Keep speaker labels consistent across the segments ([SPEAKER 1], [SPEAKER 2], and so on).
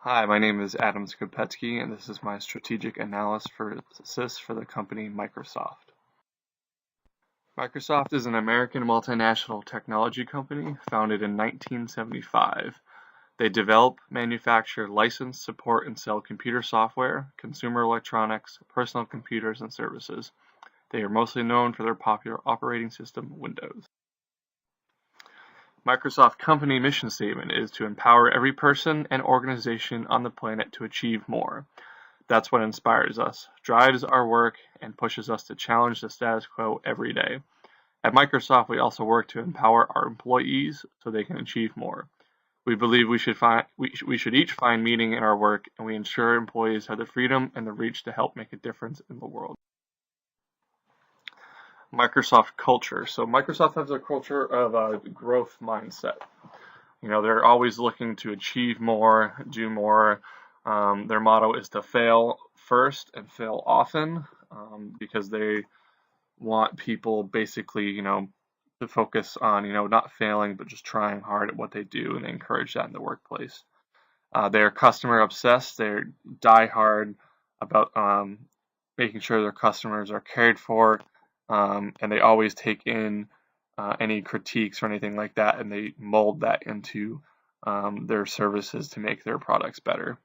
[SPEAKER 1] Hi, my name is Adam Skupetsky, and this is my strategic analysis for the company Microsoft. Microsoft is an American multinational technology company founded in 1975. They develop, manufacture, license, support, and sell computer software, consumer electronics, personal computers, and services. They are mostly known for their popular operating system, Windows. Microsoft company mission statement is to empower every person and organization on the planet to achieve more. That's what inspires us, drives our work, and pushes us to challenge the status quo every day. At Microsoft, we also work to empower our employees so they can achieve more. We believe we should each find meaning in our work, and we ensure employees have the freedom and the reach to help make a difference in the world. Microsoft culture. So Microsoft has a culture of a growth mindset. They're always looking to achieve more, do more. Their motto is to fail first and fail often, because they want people basically, to focus on, not failing, but just trying hard at what they do, and they encourage that in the workplace. They're customer obsessed. They're die hard about making sure their customers are cared for, and they always take in any critiques or anything like that, and they mold that into their services to make their products better.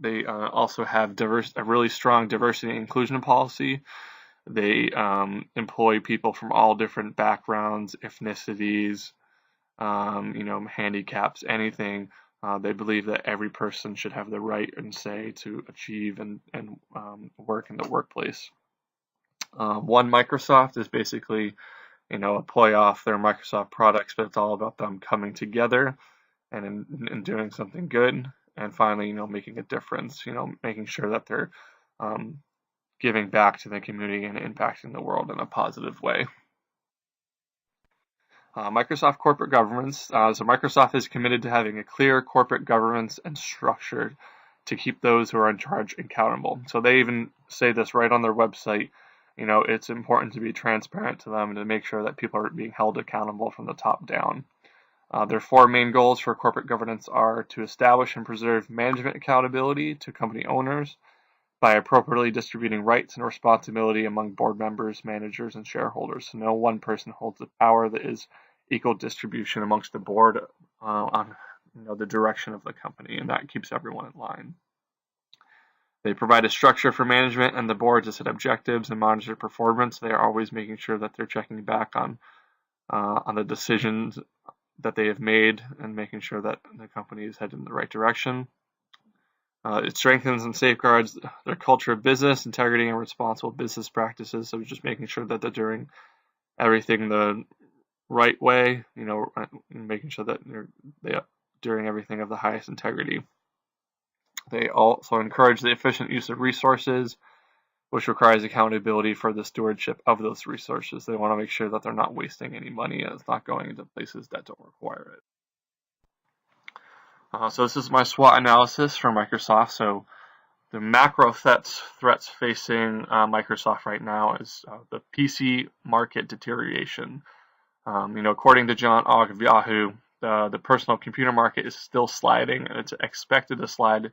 [SPEAKER 1] They also have a really strong diversity and inclusion policy. They employ people from all different backgrounds, ethnicities, handicaps, anything. They believe that every person should have the right and say to achieve and work in the workplace. One Microsoft is basically, a play off their Microsoft products, but it's all about them coming together and in doing something good. And finally, making a difference, making sure that they're giving back to the community and impacting the world in a positive way. Microsoft corporate governance. So Microsoft is committed to having a clear corporate governance and structure to keep those who are in charge accountable. So they even say this right on their website. It's important to be transparent to them and to make sure that people are being held accountable from the top down. Their four main goals for corporate governance are to establish and preserve management accountability to company owners by appropriately distributing rights and responsibility among board members, managers, and shareholders. So no one person holds the power. That is equal distribution amongst the board on the direction of the company, and that keeps everyone in line. They provide a structure for management and the board to set objectives and monitor performance. They are always making sure that they're checking back on the decisions that they have made and making sure that the company is headed in the right direction. It strengthens and safeguards their culture of business, integrity, and responsible business practices. So just making sure that they're doing everything the right way, making sure that they're doing everything of the highest integrity. They also encourage the efficient use of resources, which requires accountability for the stewardship of those resources. They want to make sure that they're not wasting any money and it's not going into places that don't require it. So this is my SWOT analysis for Microsoft. So the macro threats facing Microsoft right now is the PC market deterioration. According to John Ogg of Yahoo, the personal computer market is still sliding, and it's expected to slide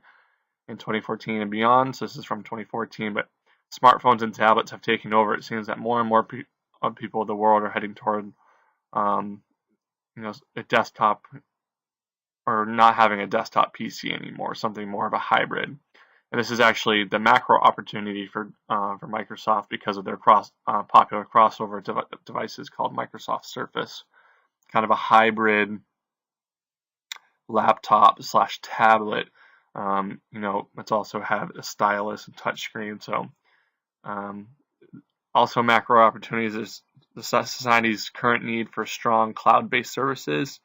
[SPEAKER 1] in 2014 and beyond. So this is from 2014, but smartphones and tablets have taken over. It seems that more and more people of the world are heading toward, a desktop, or not having a desktop PC anymore, something more of a hybrid. And this is actually the macro opportunity for Microsoft because of their popular crossover devices called Microsoft Surface, kind of a hybrid laptop / tablet. It's also have a stylus and touchscreen. So also macro opportunities is the society's current need for strong cloud-based services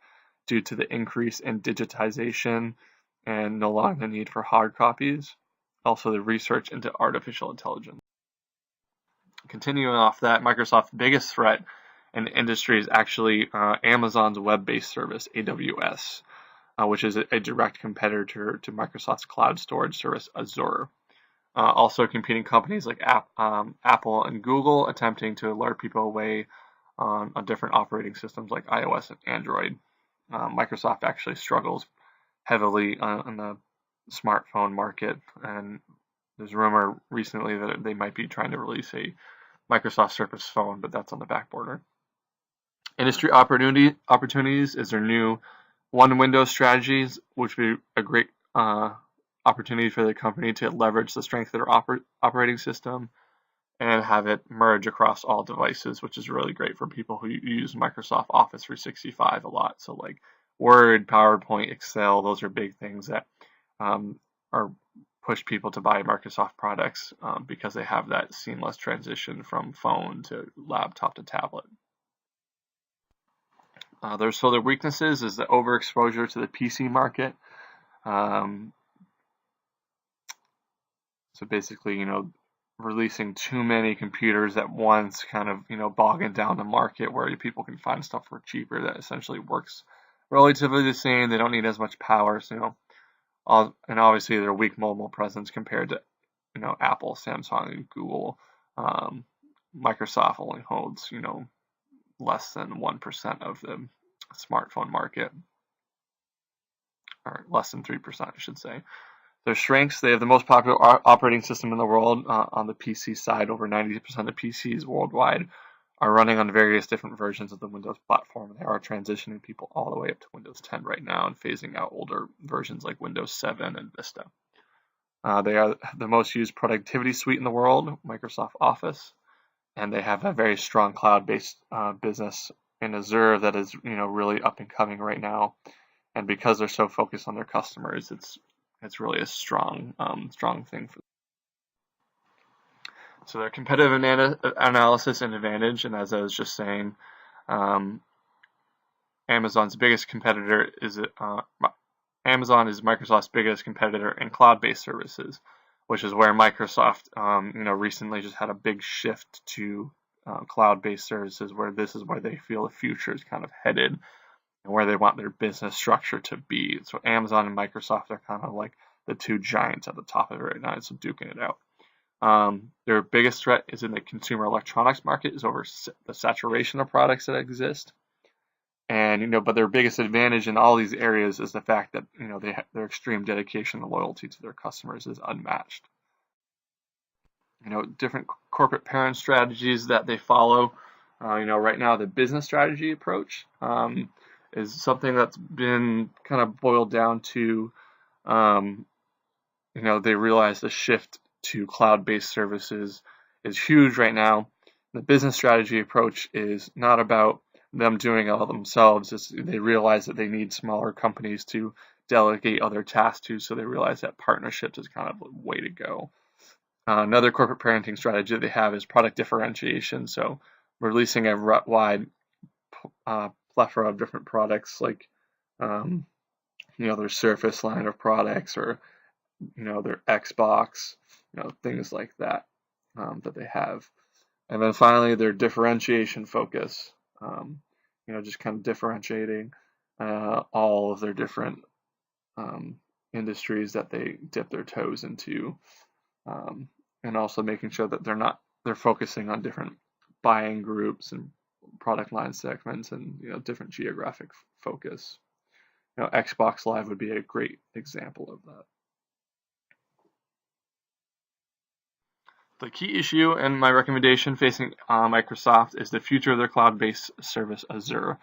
[SPEAKER 1] due to the increase in digitization and no longer the need for hard copies. Also the research into artificial intelligence. Continuing off that, Microsoft's biggest threat in the industry is actually Amazon's web-based service, AWS, which is a direct competitor to Microsoft's cloud storage service, Azure. Also competing companies like Apple and Google attempting to lure people away on different operating systems like iOS and Android. Microsoft actually struggles heavily on the smartphone market, and there's a rumor recently that they might be trying to release a Microsoft Surface Phone, but that's on the back burner. Industry opportunities is their new one Windows strategies, which would be a great opportunity for the company to leverage the strength of their operating system and have it merge across all devices, which is really great for people who use Microsoft Office 365 a lot. So like Word, PowerPoint, Excel, those are big things that are push people to buy Microsoft products because they have that seamless transition from phone to laptop to tablet. Their weaknesses is the overexposure to the PC market. So basically, releasing too many computers at once, kind of, bogging down the market where people can find stuff for cheaper that essentially works relatively the same. They don't need as much power, so and obviously their weak mobile presence compared to, Apple, Samsung, and Google. Microsoft only holds, less than 1% of the smartphone market, or less than 3%, I should say. Their strengths: they have the most popular operating system in the world on the PC side. Over 90% of PCs worldwide are running on various different versions of the Windows platform. They are transitioning people all the way up to Windows 10 right now and phasing out older versions like Windows 7 and Vista. They are the most used productivity suite in the world, Microsoft Office, and they have a very strong cloud-based business in Azure that is, really up and coming right now. And because they're so focused on their customers, it's really a strong thing for them. So their competitive analysis and advantage, and as I was just saying, Amazon's biggest competitor is Amazon is Microsoft's biggest competitor in cloud-based services, which is where Microsoft, recently just had a big shift to cloud-based services, where this is where they feel the future is kind of headed and where they want their business structure to be. So Amazon and Microsoft are kind of like the two giants at the top of it right now, so duking it out. Their biggest threat is in the consumer electronics market, is over the saturation of products that exist. And, but their biggest advantage in all these areas is the fact that, their extreme dedication and loyalty to their customers is unmatched. Different corporate parent strategies that they follow. Right now the business strategy approach is something that's been kind of boiled down to, they realize the shift to cloud-based services is huge right now. The business strategy approach is not about them doing it all themselves. They realize that they need smaller companies to delegate other tasks to, so they realize that partnerships is kind of the way to go. Another corporate parenting strategy they have is product differentiation, so releasing a wide plethora of different products, like their Surface line of products, or their Xbox, things like that that they have. And then finally, their differentiation focus, just kind of differentiating all of their different industries that they dip their toes into, and also making sure that they're focusing on different buying groups and product line segments, and different geographic focus. Xbox Live would be a great example of that. The key issue and my recommendation facing Microsoft is the future of their cloud-based service, Azure.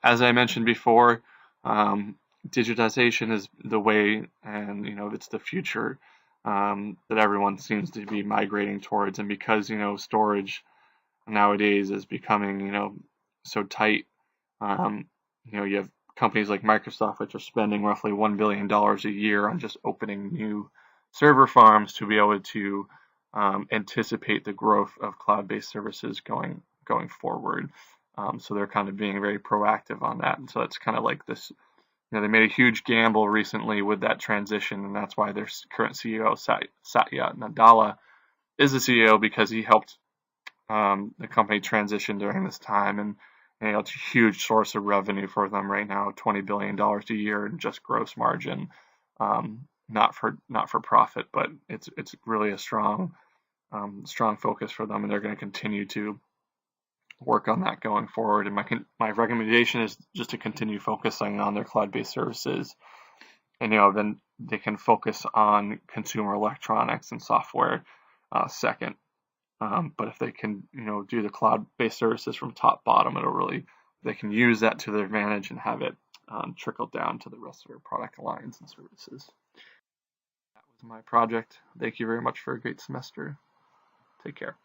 [SPEAKER 1] As I mentioned before, digitization is the way, and it's the future that everyone seems to be migrating towards. And because storage nowadays is becoming so tight, you have companies like Microsoft, which are spending roughly $1 billion a year on just opening new server farms to be able to anticipate the growth of cloud-based services going forward. So they're kind of being very proactive on that. And so it's kind of like this, they made a huge gamble recently with that transition, and that's why their current CEO, Satya Nadella, is the CEO, because he helped the company transition during this time. And it's a huge source of revenue for them right now, $20 billion a year in just gross margin. Not for profit, but it's really a strong focus for them, and they're going to continue to work on that going forward. And my recommendation is just to continue focusing on their cloud-based services and then they can focus on consumer electronics and software second. But if they can, do the cloud-based services from top bottom, they can use that to their advantage and have it trickle down to the rest of their product lines and services. That was my project. Thank you very much for a great semester. Take care.